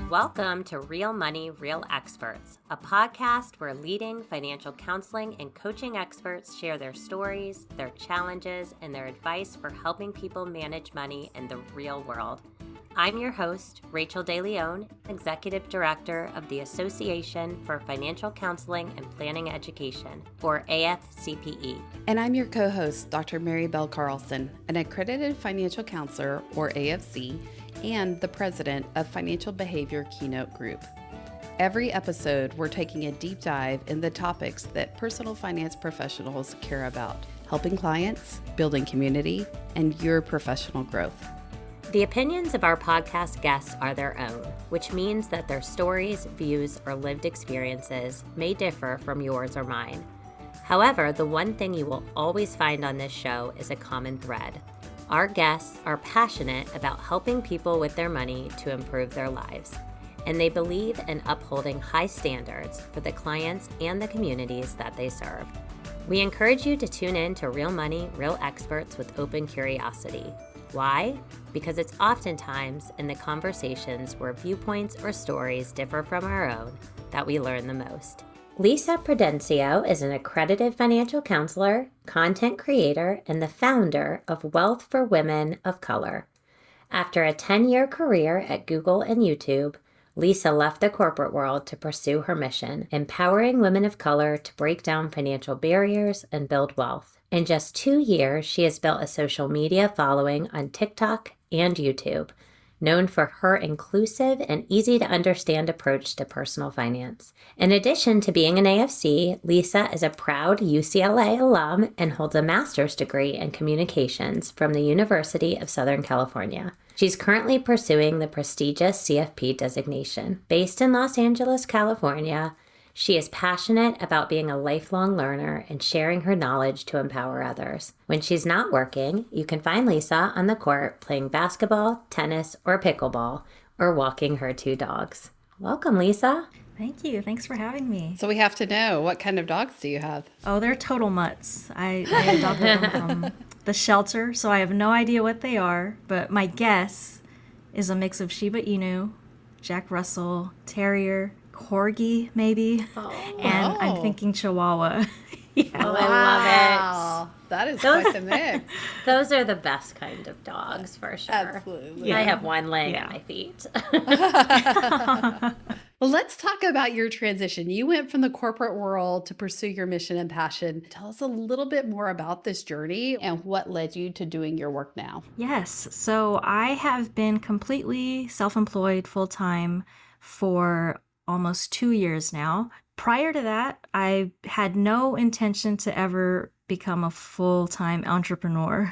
Welcome to Real Money, Real Experts, a podcast where leading financial counseling and coaching experts share their stories, their challenges, and their advice for helping people manage money in the real world. I'm your host, Rachael Deleon, Executive Director of the Association for Financial Counseling and Planning Education, or AFCPE. And I'm your co-host, Dr. Mary Bell Carlson, an accredited financial counselor, or AFC, and the president of Financial Behavior Keynote Group. Every episode, we're taking a deep dive in the topics that personal finance professionals care about, helping clients, building community, and your professional growth. The opinions of our podcast guests are their own, which means that their stories, views, or lived experiences may differ from yours or mine. However, the one thing you will always find on this show is a common thread. Our guests are passionate about helping people with their money to improve their lives, and they believe in upholding high standards for the clients and the communities that they serve. We encourage you to tune in to Real Money, Real Experts with open curiosity. Why? Because it's oftentimes in the conversations where viewpoints or stories differ from our own that we learn the most. Lissa Prudencio is an accredited financial counselor, content creator, and the founder of Wealth for Women of Color. After a 10-year career at Google and YouTube, Lissa left the corporate world to pursue her mission, empowering women of color to break down financial barriers and build wealth. In just 2 years, she has built a social media following on TikTok and YouTube, known for her inclusive and easy-to-understand approach to personal finance. In addition to being an AFC, Lissa is a proud UCLA alum and holds a master's degree in communications from the University of Southern California. She's currently pursuing the prestigious CFP designation. Based in Los Angeles, California, she is passionate about being a lifelong learner and sharing her knowledge to empower others. When she's not working, you can find Lissa on the court playing basketball, tennis, or pickleball, or walking her 2 dogs. Welcome, Lissa. Thank you. Thanks for having me. So we have to know, what kind of dogs do you have? Oh, they're total mutts. I adopted them from the shelter, so I have no idea what they are, but my guess is a mix of Shiba Inu, Jack Russell, Terrier, Corgi, maybe, and I'm thinking Chihuahua. Yeah. Oh, I love it. That is quite the mix. Those are the best kind of dogs, for sure. Absolutely. Yeah. I have one laying at my feet. Well, let's talk about your transition. You went from the corporate world to pursue your mission and passion. Tell us a little bit more about this journey and what led you to doing your work now. Yes. So I have been completely self-employed full-time for almost 2 years now. Prior to that, I had no intention to ever become a full-time entrepreneur.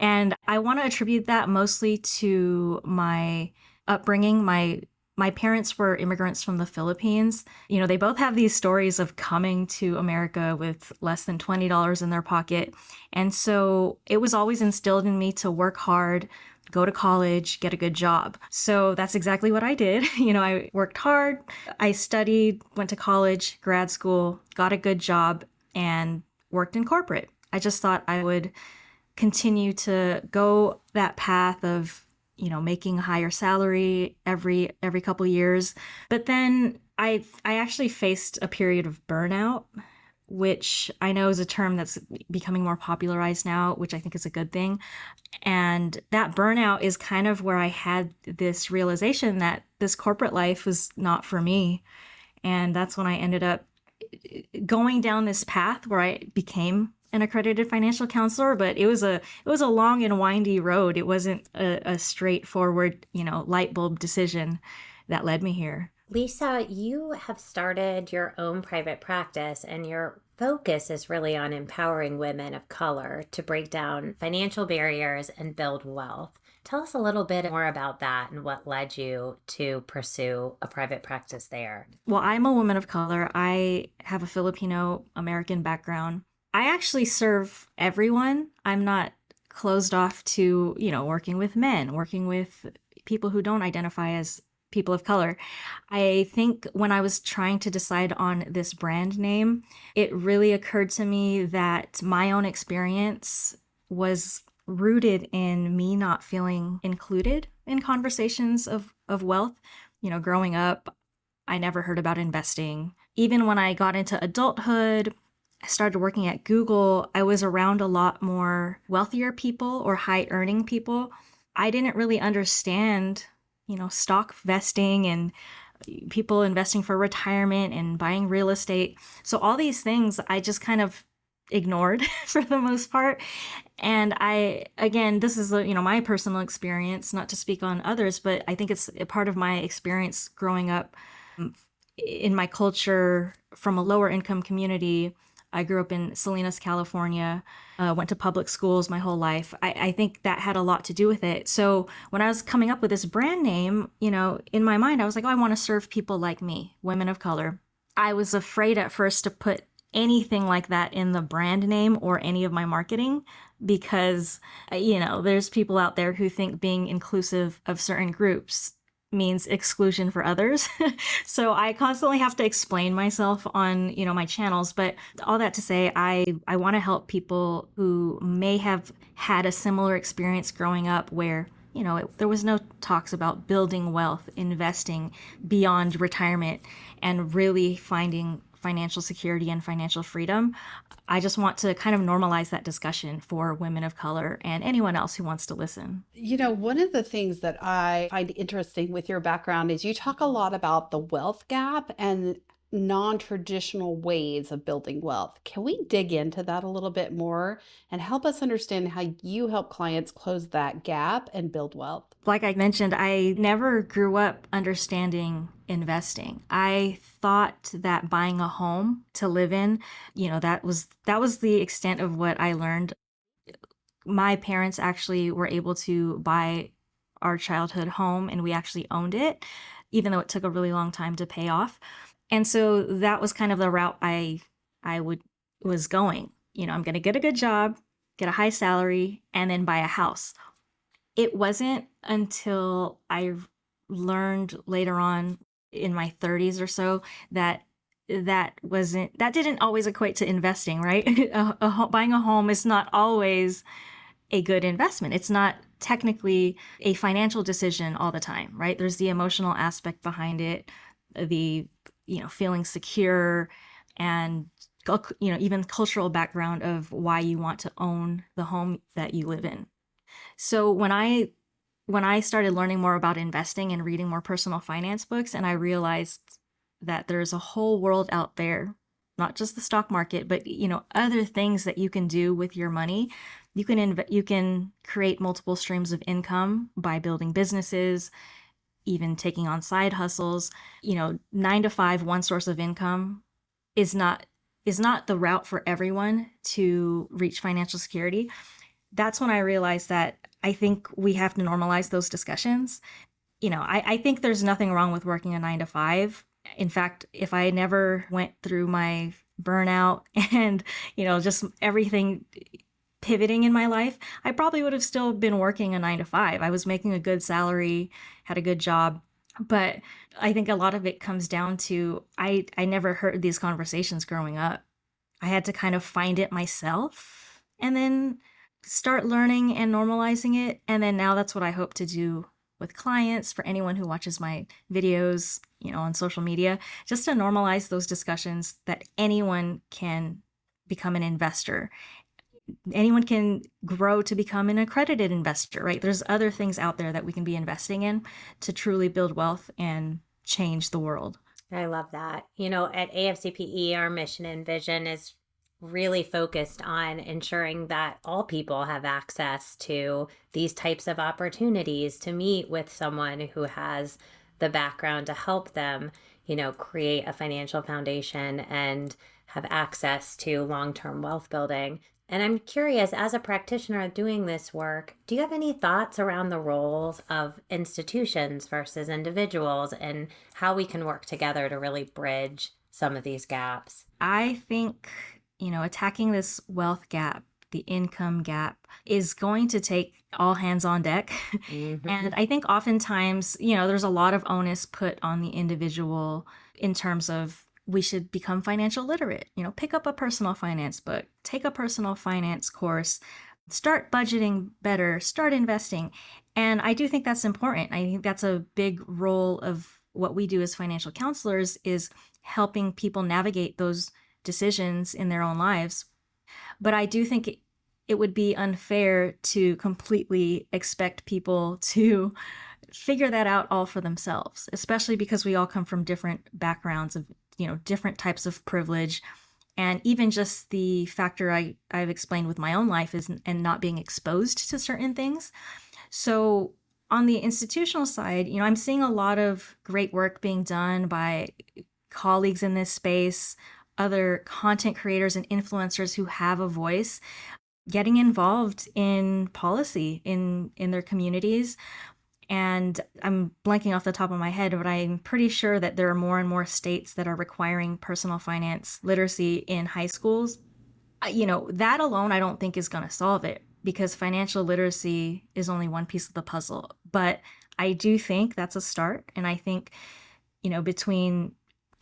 And I want to attribute that mostly to my upbringing. My parents were immigrants from the Philippines. You know, they both have these stories of coming to America with less than $20 in their pocket. And so it was always instilled in me to work hard, go to college, get a good job. So that's exactly what I did. You know, I worked hard, I studied, went to college, grad school, got a good job, and worked in corporate. I just thought I would continue to go that path of, you know, making a higher salary every couple years. But then I actually faced a period of burnout, which I know is a term that's becoming more popularized now, which I think is a good thing. And that burnout is kind of where I had this realization that this corporate life was not for me. And that's when I ended up going down this path where I became an accredited financial counselor, but it was a long and windy road. It wasn't a straightforward, you know, light bulb decision that led me here. Lissa, you have started your own private practice, and your focus is really on empowering women of color to break down financial barriers and build wealth. Tell us a little bit more about that and what led you to pursue a private practice there. Well, I'm a woman of color. I have a Filipino American background. I actually serve everyone. I'm not closed off to, you know, working with men, working with people who don't identify as people of color. I think when I was trying to decide on this brand name, it really occurred to me that my own experience was rooted in me not feeling included in conversations of wealth. growing up, I never heard about investing. Even when I got into adulthood, I started working at Google, I was around a lot more wealthier people or high earning people. I didn't really understand, stock vesting and people investing for retirement and buying real estate. So all these things I just kind of ignored for the most part. And again, this is, my personal experience, not to speak on others, but I think it's a part of my experience growing up in my culture from a lower income community. I grew up in Salinas, California, went to public schools my whole life. I think that had a lot to do with it. So when I was coming up with this brand name, in my mind, I was like, oh, I want to serve people like me, women of color. I was afraid at first to put anything like that in the brand name or any of my marketing because, there's people out there who think being inclusive of certain groups means exclusion for others. So I constantly have to explain myself on, my channels. But all that to say, I want to help people who may have had a similar experience growing up where, there was no talks about building wealth, investing beyond retirement, and really finding financial security and financial freedom. I just want to kind of normalize that discussion for women of color and anyone else who wants to listen. One of the things that I find interesting with your background is you talk a lot about the wealth gap and non-traditional ways of building wealth. Can we dig into that a little bit more and help us understand how you help clients close that gap and build wealth? Like I mentioned, I never grew up understanding investing. I thought that buying a home to live in, that was the extent of what I learned. My parents actually were able to buy our childhood home and we actually owned it, even though it took a really long time to pay off. And so that was kind of the route I was going. I'm going to get a good job, get a high salary, and then buy a house. It wasn't until I learned later on in my 30s or so that didn't always equate to investing, right? Buying a home is not always a good investment. It's not technically a financial decision all the time, right? There's the emotional aspect behind it, the feeling secure, and even cultural background of why you want to own the home that you live in. So when I started learning more about investing and reading more personal finance books, and I realized that there's a whole world out there, not just the stock market, but other things that you can do with your money. You can create multiple streams of income by building businesses, even taking on side hustles. 9 to 5, one source of income is not the route for everyone to reach financial security. That's when I realized that I think we have to normalize those discussions. I think there's nothing wrong with working a 9 to 5. In fact, if I never went through my burnout and, just everything pivoting in my life, I probably would have still been working a 9 to 5. I was making a good salary, had a good job. But I think a lot of it comes down to I never heard these conversations growing up. I had to kind of find it myself and then start learning and normalizing it. And then now that's what I hope to do with clients, for anyone who watches my videos, on social media, just to normalize those discussions that anyone can become an investor. Anyone can grow to become an accredited investor, right? There's other things out there that we can be investing in to truly build wealth and change the world. I love that. At AFCPE, our mission and vision is really focused on ensuring that all people have access to these types of opportunities to meet with someone who has the background to help them, create a financial foundation and have access to long-term wealth building. And I'm curious, as a practitioner doing this work, do you have any thoughts around the roles of institutions versus individuals and how we can work together to really bridge some of these gaps? I think, attacking this wealth gap, the income gap, is going to take all hands on deck. Mm-hmm. And I think oftentimes, there's a lot of onus put on the individual in terms of we should become financial literate, pick up a personal finance book, take a personal finance course, start budgeting better, start investing. And I do think that's important. I think that's a big role of what we do as financial counselors is helping people navigate those decisions in their own lives. But I do think it would be unfair to completely expect people to figure that out all for themselves, especially because we all come from different backgrounds of, different types of privilege. And even just the factor I've explained with my own life is and not being exposed to certain things. So on the institutional side, I'm seeing a lot of great work being done by colleagues in this space, other content creators and influencers who have a voice, getting involved in policy in their communities. And I'm blanking off the top of my head, but I'm pretty sure that there are more and more states that are requiring personal finance literacy in high schools. That alone I don't think is going to solve it, because financial literacy is only one piece of the puzzle. But I do think that's a start. And I think, between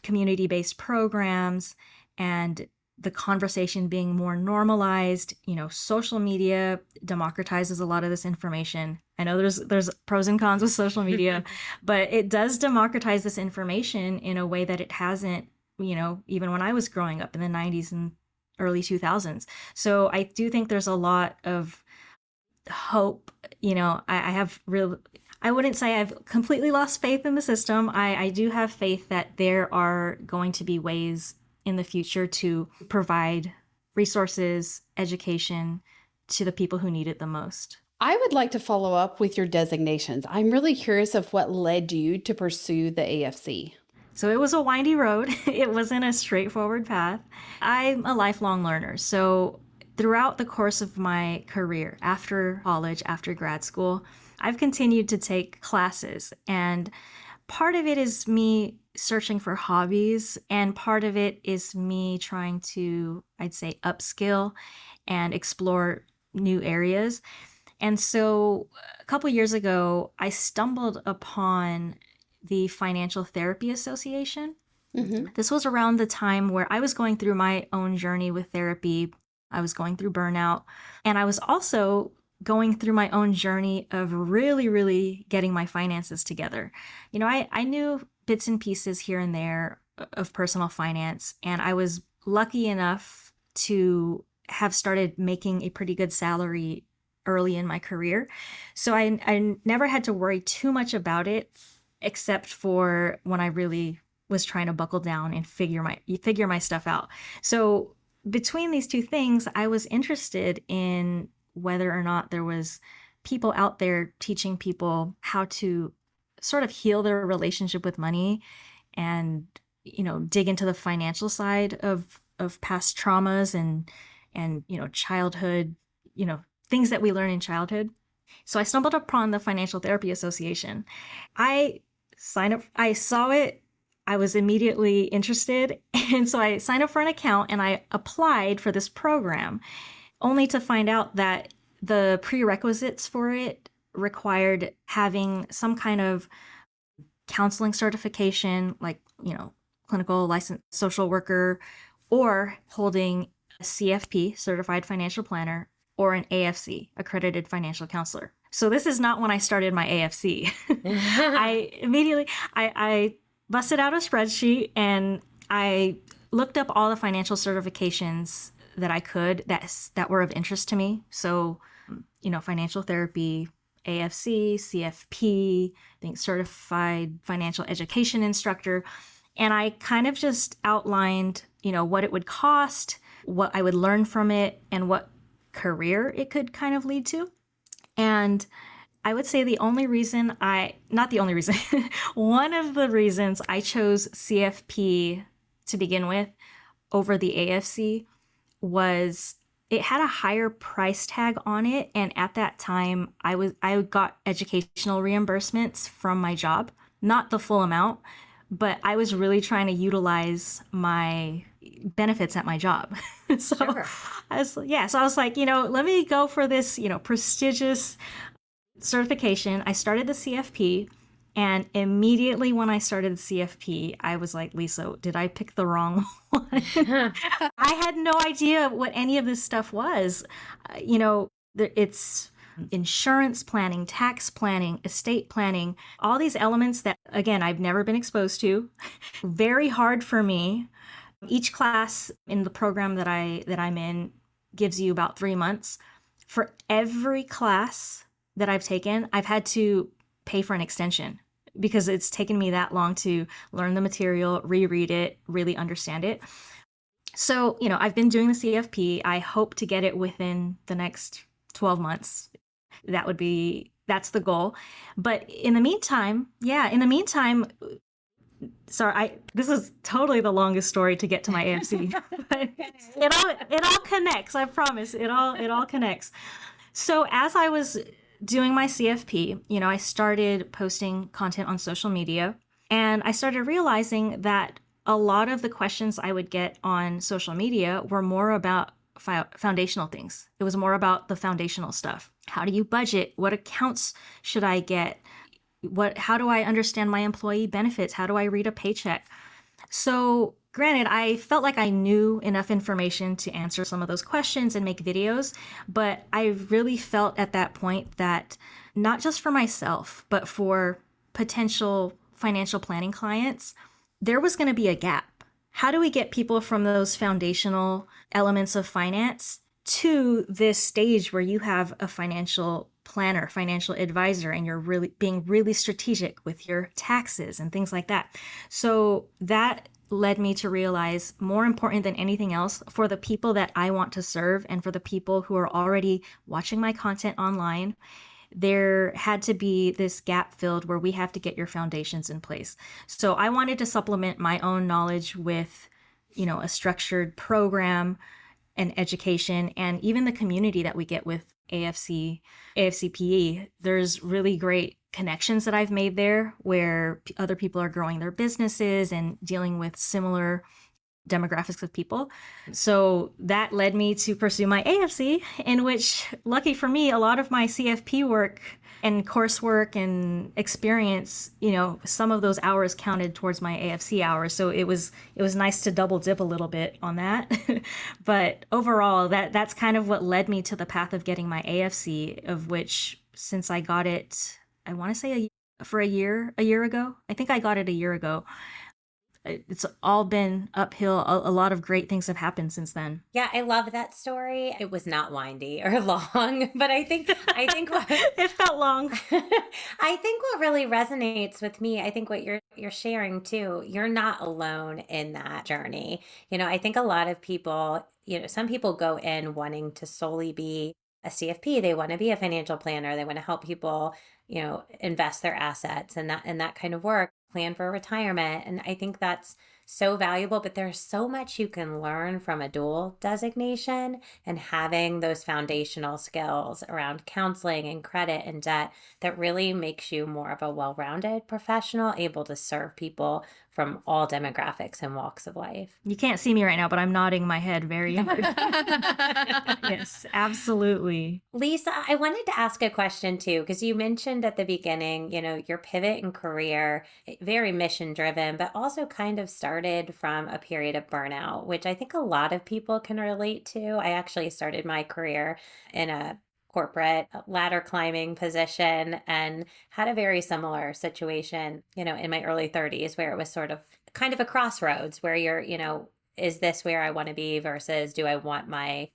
community-based programs and the conversation being more normalized, social media democratizes a lot of this information. I know there's pros and cons with social media, but it does democratize this information in a way that it hasn't, even when I was growing up in the 90s and early 2000s. So I do think there's a lot of hope. I wouldn't say I've completely lost faith in the system. I do have faith that there are going to be ways in the future to provide resources, education to the people who need it the most. I would like to follow up with your designations. I'm really curious of what led you to pursue the AFC. So it was a windy road. It wasn't a straightforward path. I'm a lifelong learner. So throughout the course of my career, after college, after grad school, I've continued to take classes. And part of it is me searching for hobbies, and part of it is me trying to, I'd say, upskill and explore new areas. And so a couple years ago, I stumbled upon the Financial Therapy Association. Mm-hmm. This was around the time where I was going through my own journey with therapy. I was going through burnout, and I was also going through my own journey of really, really getting my finances together. I knew bits and pieces here and there of personal finance, and I was lucky enough to have started making a pretty good salary early in my career. So I never had to worry too much about it, except for when I really was trying to buckle down and figure my stuff out. So between these two things, I was interested in whether or not there was people out there teaching people how to sort of heal their relationship with money and, dig into the financial side of past traumas and childhood, things that we learn in childhood. So I stumbled upon the Financial Therapy Association. I signed up, I saw it, I was immediately interested. And so I signed up for an account and I applied for this program, only to find out that the prerequisites for it required having some kind of counseling certification, like, clinical licensed social worker, or holding a CFP, Certified Financial Planner, or an AFC, Accredited Financial Counselor. So this is not when I started my AFC. I busted out a spreadsheet and I looked up all the financial certifications that I could that were of interest to me. So, financial therapy, AFC, CFP, I think certified financial education instructor. And I kind of just outlined, what it would cost, what I would learn from it, and what career it could kind of lead to. And I would say one of the reasons I chose CFP to begin with over the AFC was it had a higher price tag on it. And at that time, I got educational reimbursements from my job, not the full amount, but I was really trying to utilize my benefits at my job. So sure. I was like, let me go for this, prestigious certification. I started the CFP, and immediately when I started the CFP, I was like, Lisa, did I pick the wrong one? I had no idea what any of this stuff was. It's insurance planning, tax planning, estate planning, all these elements that, again, I've never been exposed to. Very hard for me. Each class in the program that I'm in gives you about 3 months. For every class that I've taken, I've had to pay for an extension because it's taken me that long to learn the material, reread it, really understand it. So, I've been doing the CFP. I hope to get it within the next 12 months. That's the goal. But in the meantime, sorry, this is totally the longest story to get to my AFC. But it all connects. I promise. It all connects. So as I was doing my CFP, I started posting content on social media, and I started realizing that a lot of the questions I would get on social media were more about foundational things. It was more about the foundational stuff. How do you budget? What accounts should I get? How do I understand my employee benefits? How do I read a paycheck? So granted, I felt like I knew enough information to answer some of those questions and make videos, but I really felt at that point that not just for myself, but for potential financial planning clients, there was going to be a gap. How do we get people from those foundational elements of finance to this stage where you have a financial planner, financial advisor, and you're really being really strategic with your taxes and things like that? So that led me to realize, more important than anything else, for the people that I want to serve and for the people who are already watching my content online, there had to be this gap filled where we have to get your foundations in place. So I wanted to supplement my own knowledge with, a structured program and education, and even the community that we get with AFCPE. There's really great connections that I've made there where other people are growing their businesses and dealing with similar demographics of people. So that led me to pursue my AFC, in which, lucky for me, a lot of my CFP work and coursework and experience, some of those hours counted towards my AFC hours. So it was nice to double dip a little bit on that. But overall, that's kind of what led me to the path of getting my AFC, of which, since I got it, I want to say a year ago. I think I got it a year ago. It's all been uphill. A lot of great things have happened since then. Yeah, I love that story. It was not windy or long, but I think what it felt long. I think what really resonates with me, I think what you're sharing too, you're not alone in that journey. I think a lot of people, some people go in wanting to solely be a CFP. They want to be a financial planner. They want to help people, invest their assets and that kind of work, plan for retirement. And I think that's so valuable, but there's so much you can learn from a dual designation and having those foundational skills around counseling and credit and debt that really makes you more of a well-rounded professional, able to serve people from all demographics and walks of life. You can't see me right now, but I'm nodding my head very hard. Yes, absolutely. Lissa, I wanted to ask a question too, because you mentioned at the beginning, your pivot in career, very mission driven, but also kind of started from a period of burnout, which I think a lot of people can relate to. I actually started my career in a corporate ladder climbing position and had a very similar situation, in my early 30s, where it was sort of kind of a crossroads where you're, is this where I want to be versus do I want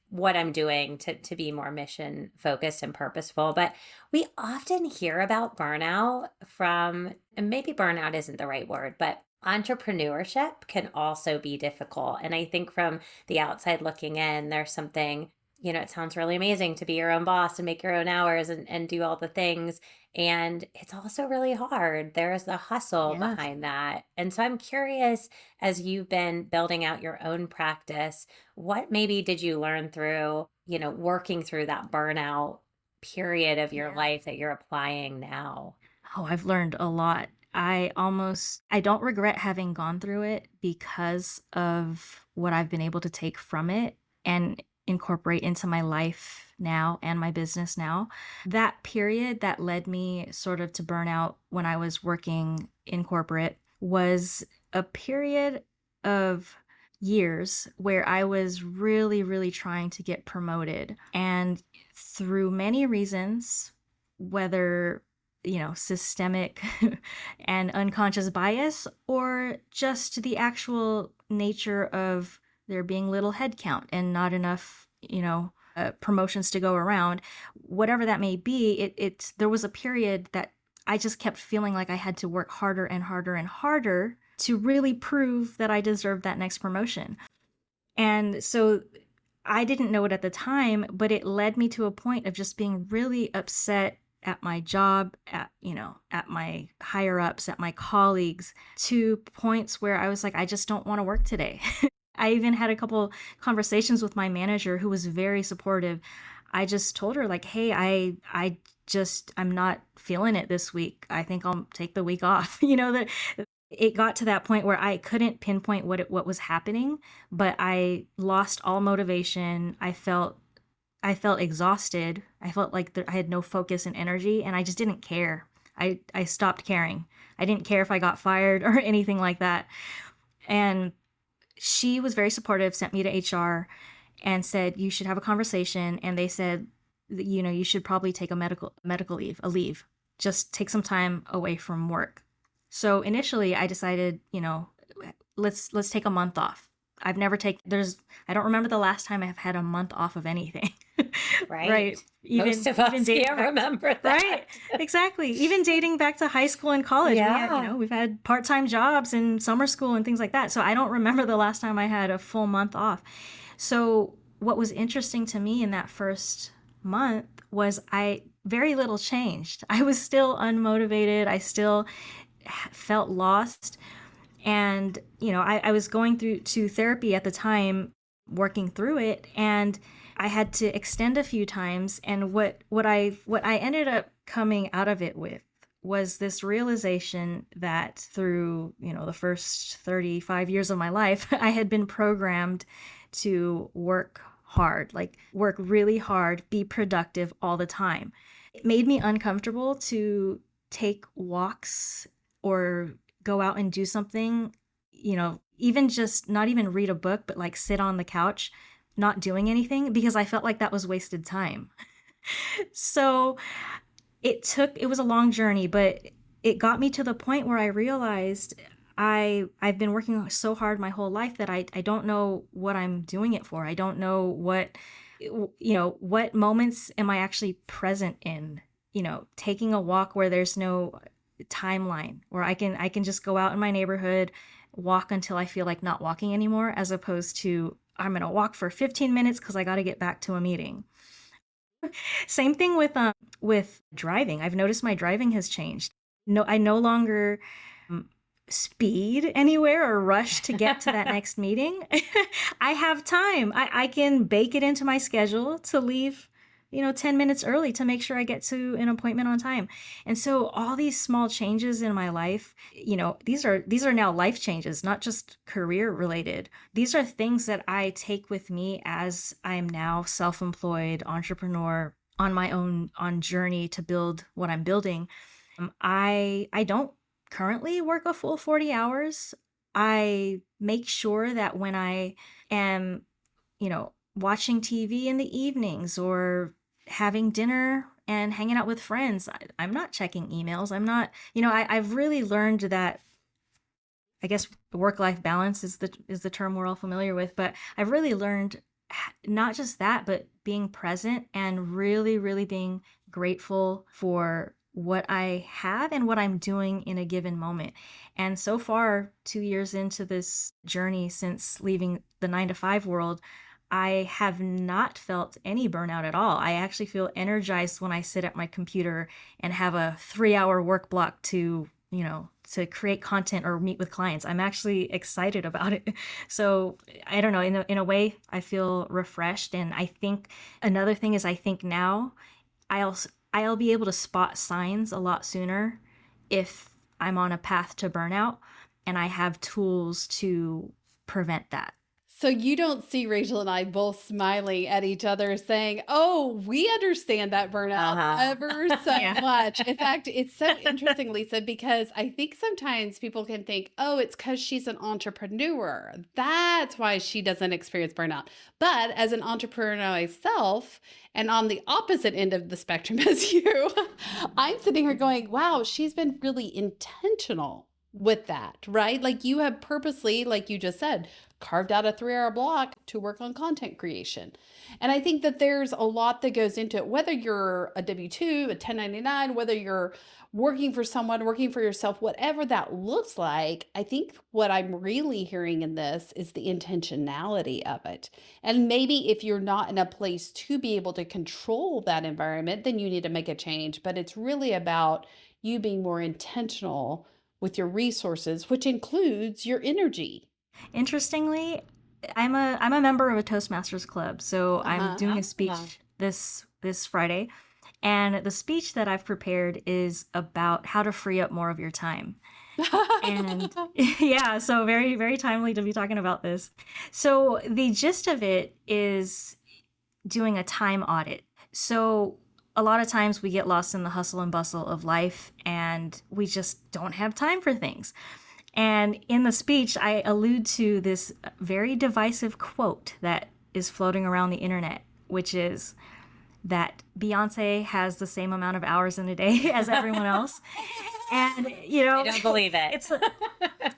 what I'm doing to be more mission focused and purposeful? But we often hear about burnout and maybe burnout isn't the right word, but entrepreneurship can also be difficult. And I think from the outside looking in, there's something, it sounds really amazing to be your own boss and make your own hours and do all the things. And it's also really hard. There's the hustle behind that. And so I'm curious, as you've been building out your own practice, what maybe did you learn through, working through that burnout period of your life that you're applying now? Oh, I've learned a lot. I don't regret having gone through it because of what I've been able to take from it and incorporate into my life now and my business now. That period that led me sort of to burnout when I was working in corporate was a period of years where I was really, really trying to get promoted. And through many reasons, whether, systemic and unconscious bias, or just the actual nature of there being little headcount and not enough, promotions to go around, whatever that may be, there was a period that I just kept feeling like I had to work harder and harder and harder to really prove that I deserved that next promotion. And so I didn't know it at the time, but it led me to a point of just being really upset at my job, at my higher ups, at my colleagues, to points where I was like, I just don't want to work today. I even had a couple conversations with my manager who was very supportive. I just told her like, hey, I'm not feeling it this week. I think I'll take the week off. That it got to that point where I couldn't pinpoint what was happening, but I lost all motivation. I felt exhausted. I felt like I had no focus and energy, and I just didn't care. I stopped caring. I didn't care if I got fired or anything like that. And she was very supportive, sent me to HR and said, you should have a conversation. And they said, you should probably take a medical leave, just take some time away from work. So initially I decided, let's take a month off. I don't remember the last time I've had a month off of anything. Right. Most of us can't remember that. Right. Exactly. Even dating back to high school and college. Yeah. We've had part-time jobs and summer school and things like that. So I don't remember the last time I had a full month off. So what was interesting to me in that first month was very little changed. I was still unmotivated. I still felt lost. And, I was going to therapy at the time, working through it, and I had to extend a few times. And what I ended up coming out of it with was this realization that through, the first 35 years of my life, I had been programmed to work hard, like work really hard, be productive all the time. It made me uncomfortable to take walks or go out and do something, even just not even read a book, but like sit on the couch, not doing anything, because I felt like that was wasted time. So it was a long journey, but it got me to the point where I realized I've been working so hard my whole life that I don't know what I'm doing it for. I don't know what moments am I actually present in, taking a walk where there's no timeline, where I can just go out in my neighborhood, walk until I feel like not walking anymore, as opposed to I'm going to walk for 15 minutes because I got to get back to a meeting. Same thing with driving. I've noticed my driving has changed. No, I no longer speed anywhere or rush to get to that next meeting. I have time. I can bake it into my schedule to leave 10 minutes early to make sure I get to an appointment on time. And so all these small changes in my life, these are now life changes, not just career related. These are things that I take with me as I'm now self-employed entrepreneur on my own journey to build what I'm building. I don't currently work a full 40 hours. I make sure that when I am, watching TV in the evenings or having dinner and hanging out with friends, I'm not checking emails. I'm not, I've really learned that, I guess work-life balance is the term we're all familiar with, but I've really learned not just that, but being present and really, really being grateful for what I have and what I'm doing in a given moment. And so far, 2 years into this journey since leaving the 9-to-5 world, I have not felt any burnout at all. I actually feel energized when I sit at my computer and have a 3-hour work block to create content or meet with clients. I'm actually excited about it. So I don't know, in a way, I feel refreshed. And I think another thing is, I think now I'll be able to spot signs a lot sooner if I'm on a path to burnout, and I have tools to prevent that. So you don't see Rachel and I both smiling at each other saying, oh, we understand that burnout ever so much. In fact, it's so interesting, Lisa, because I think sometimes people can think, oh, it's because she's an entrepreneur. That's why she doesn't experience burnout. But as an entrepreneur myself, and on the opposite end of the spectrum as you, I'm sitting here going, wow, she's been really intentional with that, right? Like you have purposely, like you just said, carved out a 3-hour block to work on content creation. And I think that there's a lot that goes into it, whether you're a W-2, a 1099, whether you're working for someone, working for yourself, whatever that looks like. I think what I'm really hearing in this is the intentionality of it. And maybe if you're not in a place to be able to control that environment, then you need to make a change. But it's really about you being more intentional with your resources, which includes your energy. Interestingly, I'm a member of a Toastmasters club, so I'm doing a speech this Friday, and the speech that I've prepared is about how to free up more of your time. And yeah, so very, very timely to be talking about this. So the gist of it is doing a time audit. So a lot of times we get lost in the hustle and bustle of life and we just don't have time for things. And in the speech, I allude to this very divisive quote that is floating around the internet, which is that Beyonce has the same amount of hours in a day as everyone else. And, you know, I don't believe it.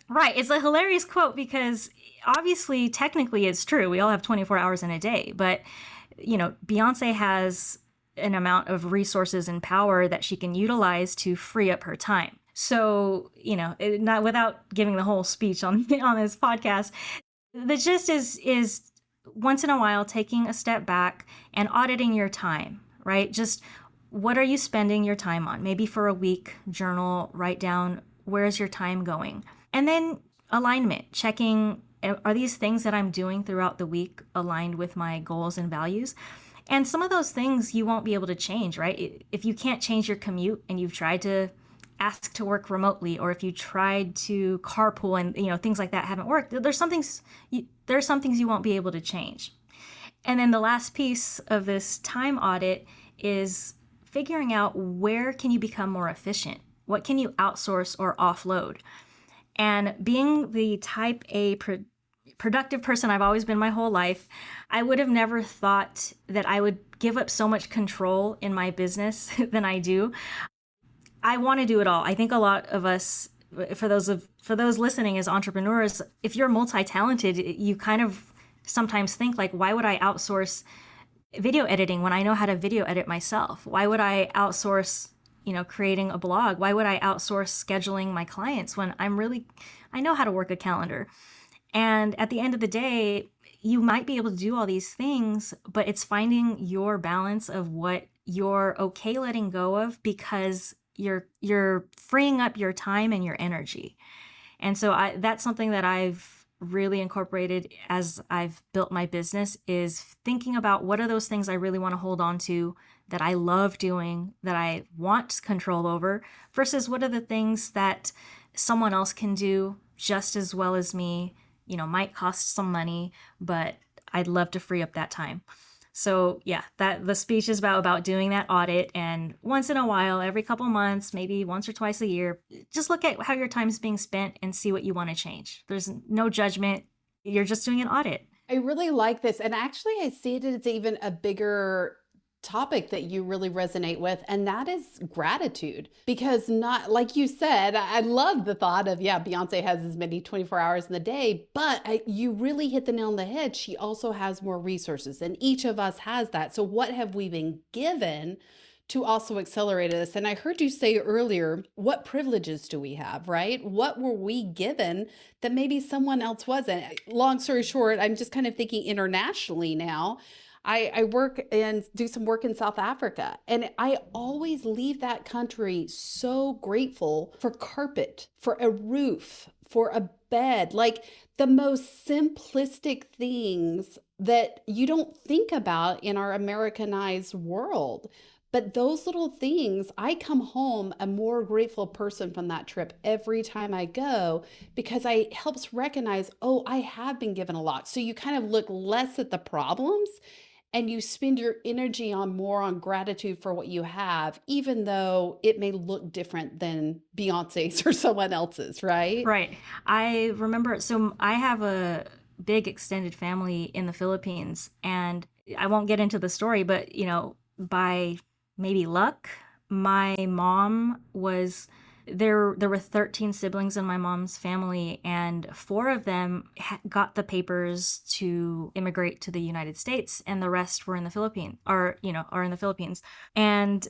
Right. It's a hilarious quote because obviously, technically, it's true. We all have 24 hours in a day. But, you know, Beyonce has an amount of resources and power that she can utilize to free up her time. So, you know, not without giving the whole speech on this podcast, the gist is once in a while taking a step back and auditing your time, right? Just what are you spending your time on? Maybe for a week, journal, write down where's your time going? And then alignment, checking are these things that I'm doing throughout the week aligned with my goals and values? And some of those things you won't be able to change, right? If you can't change your commute and you've tried to ask to work remotely, or if you tried to carpool and, you know, things like that haven't worked, there's some things you won't be able to change. And then the last piece of this time audit is figuring out where can you become more efficient? What can you outsource or offload? And being the type A productive person I've always been my whole life, I would have never thought that I would give up so much control in my business than I do. I want to do it all. I think a lot of us, for those listening as entrepreneurs, if you're multi-talented, you kind of sometimes think like, why would I outsource video editing when I know how to video edit myself? Why would I outsource, you know, creating a blog? Why would I outsource scheduling my clients when I know how to work a calendar? And at the end of the day, you might be able to do all these things, but it's finding your balance of what you're okay letting go of because you're freeing up your time and your energy. And so that's something that I've really incorporated as I've built my business, is thinking about what are those things I really want to hold on to, that I love doing, that I want control over, versus what are the things that someone else can do just as well as me, you know, might cost some money, but I'd love to free up that time. So yeah, that the speech is about doing that audit, and once in a while, every couple months, maybe once or twice a year, just look at how your time is being spent and see what you want to change. There's no judgment. You're just doing an audit. I really like this. And actually, I see it as even a bigger topic that you really resonate with, and that is gratitude. Because not like you said, I love the thought of, yeah, Beyonce has as many 24 hours in the day, but you really hit the nail on the head. She also has more resources, and each of us has that. So what have we been given to also accelerate this? And I heard you say earlier, what privileges do we have, right? What were we given that maybe someone else wasn't? Long story short, I'm just kind of thinking internationally now. I work and do some work in South Africa, and I always leave that country so grateful for carpet, for a roof, for a bed, like the most simplistic things that you don't think about in our Americanized world. But those little things, I come home a more grateful person from that trip every time I go, because I helps recognize, oh, I have been given a lot. So you kind of look less at the problems and you spend your energy on more on gratitude for what you have, even though it may look different than Beyonce's or someone else's, right? Right. I remember, so I have a big extended family in the Philippines, and I won't get into the story, but by maybe luck, my mom was there were 13 siblings in my mom's family, and four of them got the papers to immigrate to the United States, and the rest were in the Philippines, are in the Philippines. And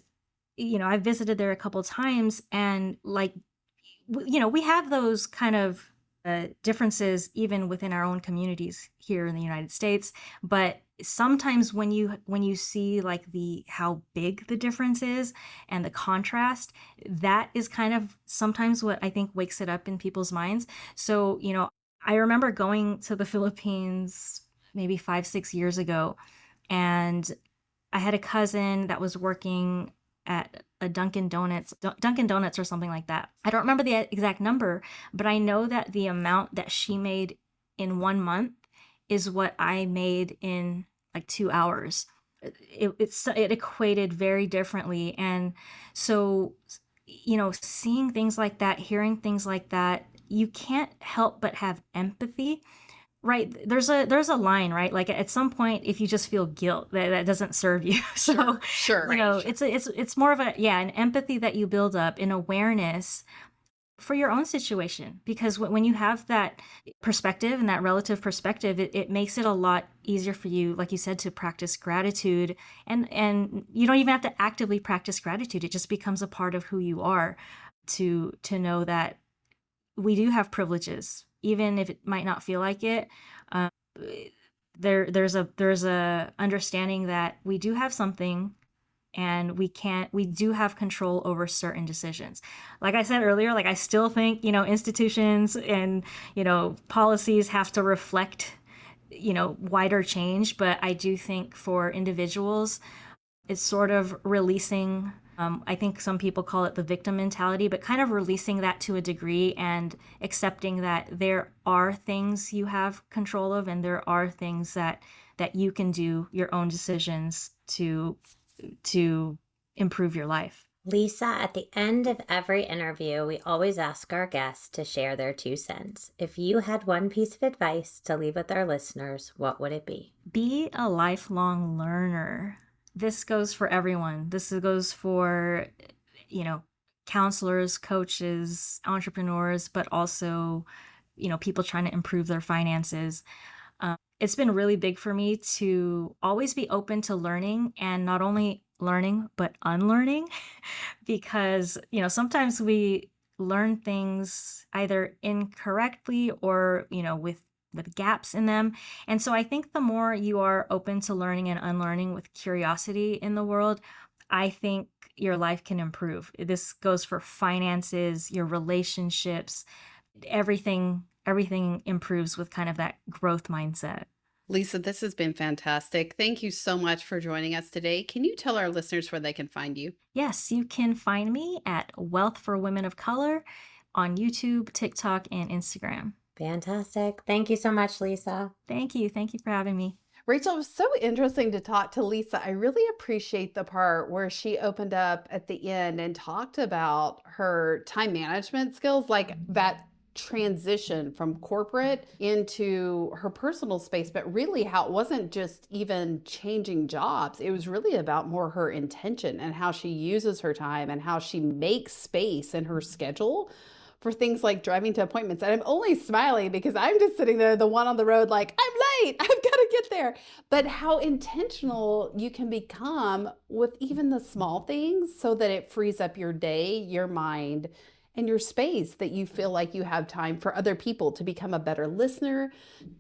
I visited there a couple times, and like we have those kind of differences even within our own communities here in the United States. But sometimes when you see like the how big the difference is and the contrast, that is kind of sometimes what I think wakes it up in people's minds. So, I remember going to the Philippines maybe 5, 6 years ago, and I had a cousin that was working at a Dunkin' Donuts or something like that. I don't remember the exact number, but I know that the amount that she made in 1 month is what I made in like 2 hours. It equated very differently. And so, seeing things like that, hearing things like that, you can't help but have empathy. Right. There's a line, right? Like at some point, if you just feel guilt, that doesn't serve you. So, Sure. it's more of an empathy that you build up, in awareness for your own situation. Because when you have that perspective and that relative perspective, it makes it a lot easier for you, like you said, to practice gratitude. And you don't even have to actively practice gratitude. It just becomes a part of who you are, to know that we do have privileges, even if it might not feel like it. Um, there's a understanding that we do have something, and we do have control over certain decisions. Like I said earlier, like I still think, institutions and, policies have to reflect, wider change. But I do think for individuals, it's sort of releasing, I think some people call it the victim mentality, but kind of releasing that to a degree, and accepting that there are things you have control of, and there are things that you can do your own decisions to improve your life. Lissa, at the end of every interview, we always ask our guests to share their 2 cents. If you had one piece of advice to leave with our listeners, what would it be? Be a lifelong learner. This goes for everyone. This goes for, counselors, coaches, entrepreneurs, but also, people trying to improve their finances. It's been really big for me to always be open to learning, and not only learning, but unlearning, because, sometimes we learn things either incorrectly or, with gaps in them. And so I think the more you are open to learning and unlearning with curiosity in the world, I think your life can improve. This goes for finances, your relationships, everything improves with kind of that growth mindset. Lissa, this has been fantastic. Thank you so much for joining us today. Can you tell our listeners where they can find you? Yes, you can find me at Wealth for Women of Color on YouTube, TikTok, and Instagram. Fantastic. Thank you so much, Lissa. Thank you. Thank you for having me. Rachel, it was so interesting to talk to Lissa. I really appreciate the part where she opened up at the end and talked about her time management skills, like that transition from corporate into her personal space, but really how it wasn't just even changing jobs. It was really about more her intention and how she uses her time and how she makes space in her schedule for things like driving to appointments. And I'm only smiling because I'm just sitting there, the one on the road, like, I'm late, I've got to get there. But how intentional you can become with even the small things, so that it frees up your day, your mind, and your space, that you feel like you have time for other people, to become a better listener,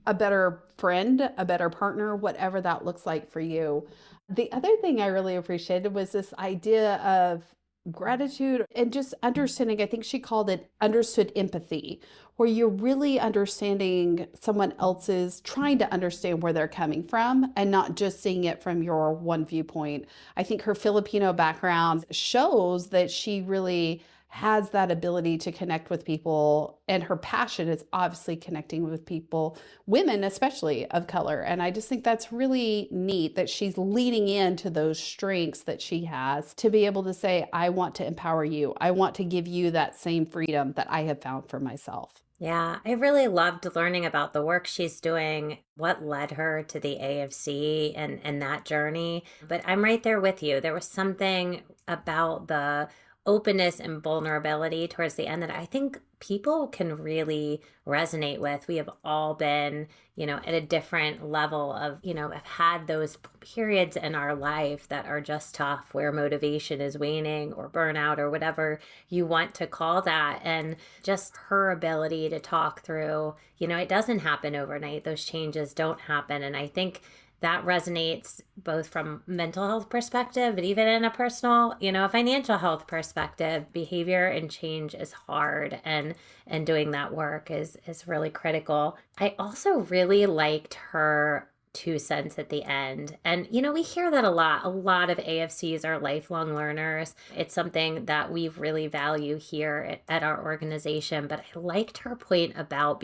a better friend, a better partner, whatever that looks like for you. The other thing I really appreciated was this idea of gratitude and just understanding. I think she called it understood empathy, where you're really understanding someone else's, trying to understand where they're coming from and not just seeing it from your one viewpoint. I think her Filipino background shows that she really has that ability to connect with people, and her passion is obviously connecting with people, women especially of color. And I just think that's really neat that she's leaning into those strengths that she has to be able to say, I want to empower you. I want to give you that same freedom that I have found for myself. Yeah, I really loved learning about the work she's doing, what led her to the AFC and that journey. But I'm right there with you. There was something about the openness and vulnerability towards the end that I think people can really resonate with. We have all been, at a different level of, have had those periods in our life that are just tough, where motivation is waning or burnout or whatever you want to call that. And just her ability to talk through, it doesn't happen overnight. Those changes don't happen. And I think that resonates both from mental health perspective, but even in a personal, a financial health perspective. Behavior and change is hard, and doing that work is really critical. I also really liked her 2 cents at the end. And, we hear that a lot. A lot of AFCs are lifelong learners. It's something that we really value here at our organization. But I liked her point about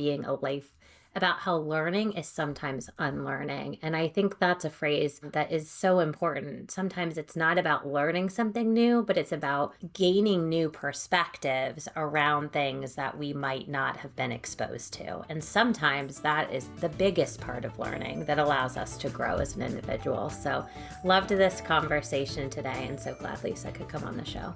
about how learning is sometimes unlearning. And I think that's a phrase that is so important. Sometimes it's not about learning something new, but it's about gaining new perspectives around things that we might not have been exposed to. And sometimes that is the biggest part of learning that allows us to grow as an individual. So loved this conversation today, and so glad Lissa could come on the show.